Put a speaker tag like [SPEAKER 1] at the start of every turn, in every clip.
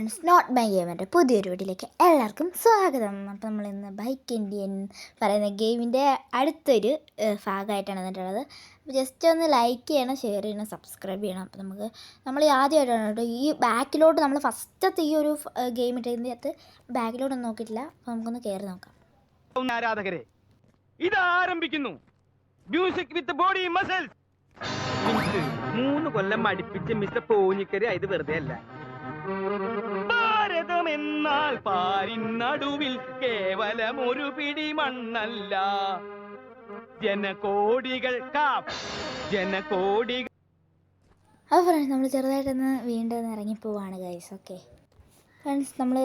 [SPEAKER 1] Friends, not my ഗെയിമിൻ്റെ പുതിയൊരു വീഡിയോയിലേക്ക് എല്ലാവർക്കും സ്വാഗതം. അപ്പോൾ നമ്മളിന്ന് ബൈക്ക് ഇന്ത്യൻ പറയുന്ന ഗെയിമിൻ്റെ അടുത്തൊരു ഭാഗമായിട്ടാണ് വന്നിട്ടുള്ളത്. അപ്പോൾ ജസ്റ്റ് ഒന്ന് ലൈക്ക് ചെയ്യണം, ഷെയർ ചെയ്യണം, സബ്സ്ക്രൈബ് ചെയ്യണം. അപ്പോൾ നമ്മൾ ആദ്യമായിട്ടാണ് കേട്ടോ ഈ ബാക്കിലോട്ട് നമ്മൾ ഫസ്റ്റത്തെ ഈ ഒരു ഗെയിം ഇട്ടതിൻ്റെ അകത്ത് ബാക്കിലോട്ടൊന്നും നോക്കിയിട്ടില്ല. അപ്പോൾ നമുക്കൊന്ന് കയറി നോക്കാം.
[SPEAKER 2] ആരാധകരെ, ഇത് ആരംഭിക്കുന്നു. Music with body muscles. 3 കൊല്ലം അടുപ്പിച്ച് മിസ്റ്റർ പോഞ്ഞിക്കര് ഇത് വെറുതെ അല്ല. ഭാരതം എന്നാൽ പാരിനടുവിൽ കേവലം ഒരു പിടി മണ്ണല്ല, ജനകോടികൾ ജനകോടികൾ.
[SPEAKER 1] അപ്പോൾ ഫ്രണ്ട്സ്, നമ്മൾ ചെറുതായിട്ടൊന്ന് വീണ്ടും ഇറങ്ങിപ്പോവാണ് ഗൈസ്. ഓക്കെ ഫ്രണ്ട്സ്, നമ്മൾ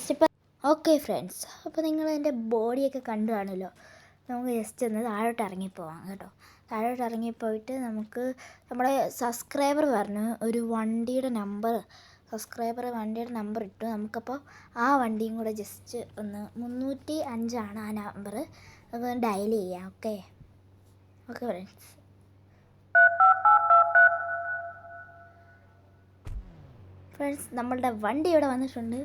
[SPEAKER 1] സ്റ്റെപ്പ്. ഓക്കെ ഫ്രണ്ട്സ്, അപ്പോൾ നിങ്ങൾ എൻ്റെ ബോഡിയൊക്കെ കണ്ടു കാണുമല്ലോ. നമുക്ക് ജസ്റ്റ് ഒന്ന് താഴോട്ട് ഇറങ്ങിപ്പോവാം കേട്ടോ. താഴോട്ട് ഇറങ്ങിപ്പോയിട്ട് നമുക്ക് നമ്മുടെ സബ്സ്ക്രൈബർ പറഞ്ഞു ഒരു വണ്ടിയുടെ നമ്പർ ഇട്ടു. നമുക്കപ്പോൾ ആ വണ്ടിയും കൂടെ ജസ്റ്റ് ഒന്ന് 305 ആ നമ്പർ. അപ്പോൾ ഡയൽ ചെയ്യാം. ഓക്കെ ഫ്രണ്ട്സ്, നമ്മളുടെ വണ്ടി ഇവിടെ വന്നിട്ടുണ്ട്.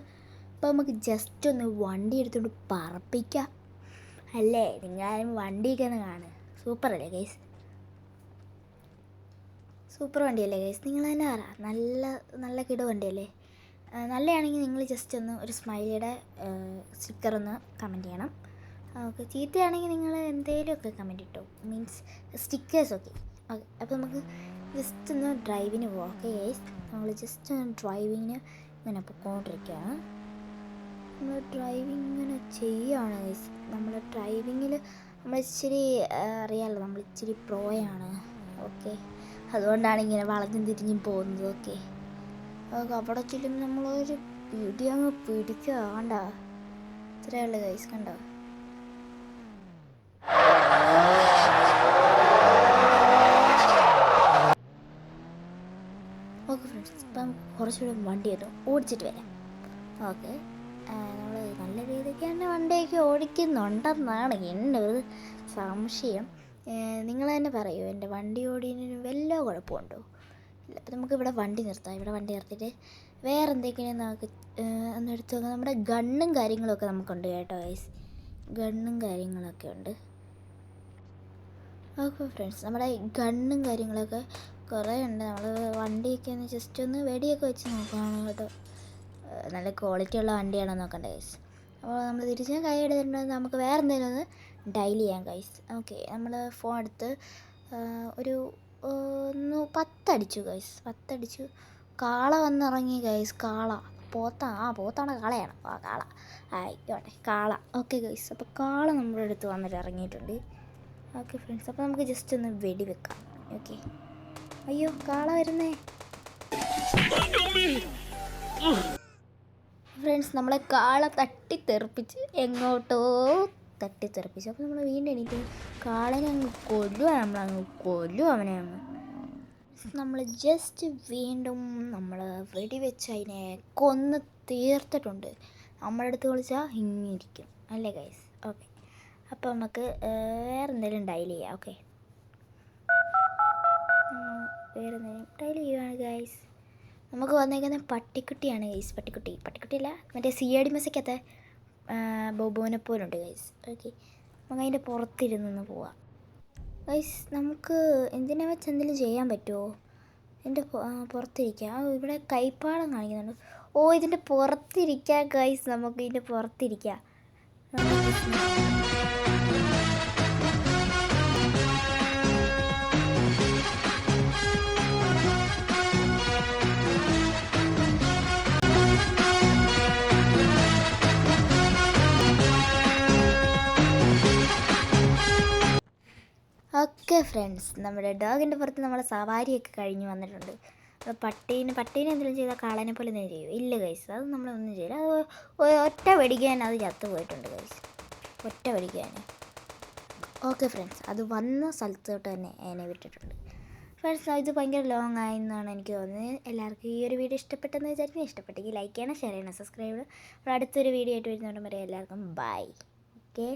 [SPEAKER 1] അപ്പോൾ നമുക്ക് ജസ്റ്റ് ഒന്ന് വണ്ടി എടുത്തുകൊണ്ട് പറപ്പിക്കാം അല്ലേ? നിങ്ങളാരും വണ്ടിയൊക്കെ ഒന്ന് കാണുക. സൂപ്പർ അല്ലേ ഗൈസ്? Super വണ്ടിയല്ലേ guys? നിങ്ങൾ തന്നെ പറ. നല്ല കിട വണ്ടിയല്ലേ? നല്ലതാണെങ്കിൽ നിങ്ങൾ ജസ്റ്റ് ഒന്ന് ഒരു സ്മൈലിയുടെ സ്റ്റിക്കർ ഒന്ന് കമൻറ്റ് ചെയ്യണം. ഓക്കെ, ചീത്തയാണെങ്കിൽ നിങ്ങൾ എന്തെങ്കിലുമൊക്കെ കമൻറ്റ് ഇട്ടോ, മീൻസ് സ്റ്റിക്കേഴ്സ്. ഓക്കെ. അപ്പോൾ നമുക്ക് ജസ്റ്റ് ഒന്ന് ഡ്രൈവിന് പോവാം. ഓക്കെ ഗൈസ്, നമ്മൾ ജസ്റ്റ് ഒന്ന് ഡ്രൈവിങ്ങിന് ഇങ്ങനെ പൊക്കോണ്ടിരിക്കുകയാണ്. നമ്മൾ ഡ്രൈവിങ് ഇങ്ങനെ ചെയ്യുകയാണ് ഗൈസ്. നമ്മൾ ഡ്രൈവിങ്ങിൽ നമ്മൾ ഇച്ചിരി അറിയാമല്ലോ, നമ്മൾ ഇച്ചിരി പ്രോയാണ്. ഓക്കെ, അതുകൊണ്ടാണ് ഇങ്ങനെ വളഞ്ഞും തിരിഞ്ഞും പോകുന്നത്. ഓക്കെ, അവിടെ ചെല്ലുമ്പോൾ നമ്മളൊരു പിടി അങ്ങ് പിടിക്കുക. കണ്ട, ഇത്രയേ ഉള്ളൂ ഗൈസ്. കണ്ടോ? ഓക്കെ ഫ്രണ്ട്സ്, ഇപ്പം കുറച്ചുകൂടെ വണ്ടി ഓടിച്ചിട്ട് വരാം. ഓക്കെ, നമ്മൾ നല്ല രീതിക്ക് തന്നെ വണ്ടിയൊക്കെ ഓടിക്കുന്നുണ്ടെന്നാണ് എൻ്റെ ഒരു സംശയം. നിങ്ങൾ തന്നെ പറയൂ, എൻ്റെ വണ്ടി ഓടിയതിന് വല്ല കുഴപ്പമുണ്ടോ? ഇല്ല. അപ്പോൾ നമുക്കിവിടെ വണ്ടി നിർത്താം. ഇവിടെ വണ്ടി നിർത്തിയിട്ട് വേറെ എന്തെങ്കിലും നമുക്ക് ഒന്ന് എടുത്ത് നോക്കാം. നമ്മുടെ ഗണ്ണും കാര്യങ്ങളൊക്കെ നമുക്കുണ്ട് കേട്ടോ ഗൈസ്. ഗണ്ണും കാര്യങ്ങളൊക്കെ ഉണ്ട്. ഓക്കെ ഫ്രണ്ട്സ്, നമ്മുടെ ഗണ്ണും കാര്യങ്ങളൊക്കെ കുറേ ഉണ്ട്. നമ്മൾ വണ്ടിയൊക്കെ ഒന്ന് ജസ്റ്റ് ഒന്ന് വെടിയൊക്കെ വെച്ച് നോക്കുകയാണ് കേട്ടോ. നല്ല ക്വാളിറ്റി ഉള്ള വണ്ടിയാണോ നോക്കണ്ടേ ഗൈസ്? അപ്പോൾ നമ്മൾ തിരിച്ച് കൈ എടുത്തിട്ടുണ്ടെങ്കിൽ നമുക്ക് വേറെ എന്തെങ്കിലും ഒന്ന് ഡയൽ ചെയ്യാം ഗൈസ്. ഓക്കെ, നമ്മൾ ഫോൺ എടുത്ത് ഒരു 10 അടിച്ചു ഗൈസ്. 10 അടിച്ചു. കാള വന്നിറങ്ങി ഗൈസ്. കാള പോത്താണ് കാളയാണ്. കാള ആയിക്കോട്ടെ, കാള. ഓക്കെ ഗൈസ്, അപ്പോൾ കാള നമ്മുടെ അടുത്ത് വന്നിട്ട് ഇറങ്ങിയിട്ടുണ്ട്. ഓക്കെ ഫ്രണ്ട്സ്, അപ്പോൾ നമുക്ക് ജസ്റ്റ് ഒന്ന് വെടി വെക്കാം. ഓക്കെ, അയ്യോ കാള വരുന്നേ ഫ്രണ്ട്സ്. നമ്മളെ കാള തട്ടിത്തെറിപ്പിച്ച് എങ്ങോട്ടോ തട്ടിത്തെറിപ്പിച്ചു. അപ്പോൾ നമ്മൾ വീണ്ടും എണീറ്റ് കാളനെ അങ്ങ് കൊല്ലും അവനെ അങ്ങ്. നമ്മൾ ജസ്റ്റ് വീണ്ടും നമ്മൾ വെടിവെച്ച് അതിനെ കൊന്ന് തീർത്തിട്ടുണ്ട്. നമ്മുടെ അടുത്ത് വിളിച്ചാൽ ഇങ്ങിരിക്കും അല്ലേ ഗൈസ്? ഓക്കെ, അപ്പോൾ നമുക്ക് വേറെ എന്തെങ്കിലും ഡയൽ ചെയ്യാം. ഓക്കെ, വേറെ എന്തെങ്കിലും ഡയൽ ചെയ്യുകയാണ് ഗൈസ്. നമുക്ക് വന്നേക്കുന്ന പട്ടിക്കുട്ടിയാണ് ഗൈസ്. പട്ടിക്കുട്ടിയല്ല, മറ്റേ CID മെസ്സൊക്കകത്തെ ബോബോനെ പോലുണ്ട് ഗൈസ്. ഓക്കെ, നമുക്ക് അതിൻ്റെ പുറത്തിരുന്ന് പോവാം ഗൈസ്. നമുക്ക് എന്തിനാ വെച്ച് എന്തെങ്കിലും ചെയ്യാൻ പറ്റുമോ? എൻ്റെ പുറത്തിരിക്കാം. ഇവിടെ കൈപ്പാടം കാണിക്കുന്നുണ്ട്. ഇതിൻ്റെ പുറത്തിരിക്കാം ഗൈസ്. നമുക്ക് ഇതിൻ്റെ പുറത്തിരിക്കാം. ഓക്കെ ഫ്രണ്ട്സ്, നമ്മുടെ ഡോഗിൻ്റെ പുറത്ത് നമ്മളെ സവാരിയൊക്കെ കഴിഞ്ഞ് വന്നിട്ടുണ്ട്. പട്ടീനെ എന്തെങ്കിലും ചെയ്താൽ കാളനെ പോലെ എന്തെങ്കിലും ചെയ്യും? ഇല്ല ഗൈസ്, അത് നമ്മളൊന്നും ചെയ്യില്ല. അത് ഒറ്റ വെടിക്കാൻ അത് ചത്തു പോയിട്ടുണ്ട് ഗൈസ്. ഒറ്റ വെടിക്കാൻ. ഓക്കെ ഫ്രണ്ട്സ്, അത് വന്ന സ്ഥലത്തോട്ട് തന്നെ എന്നെ വിട്ടിട്ടുണ്ട്. ഫ്രണ്ട്സ്, ഇത് ഭയങ്കര ലോങ് ആയെന്നാണ് എനിക്ക് തോന്നുന്നത്. എല്ലാവർക്കും ഈ ഒരു വീഡിയോ ഇഷ്ടപ്പെട്ടെന്ന് വിചാരിക്കും. ഇഷ്ടപ്പെട്ടെങ്കിൽ ലൈക്ക് ചെയ്യണം, ഷെയർ ചെയ്യണം, സബ്സ്ക്രൈബ് ചെയ്യണം. അടുത്തൊരു വീഡിയോ ആയിട്ട് വരുന്നതുകൊണ്ട് പറയാം എല്ലാവർക്കും ബൈ. ഓക്കെ.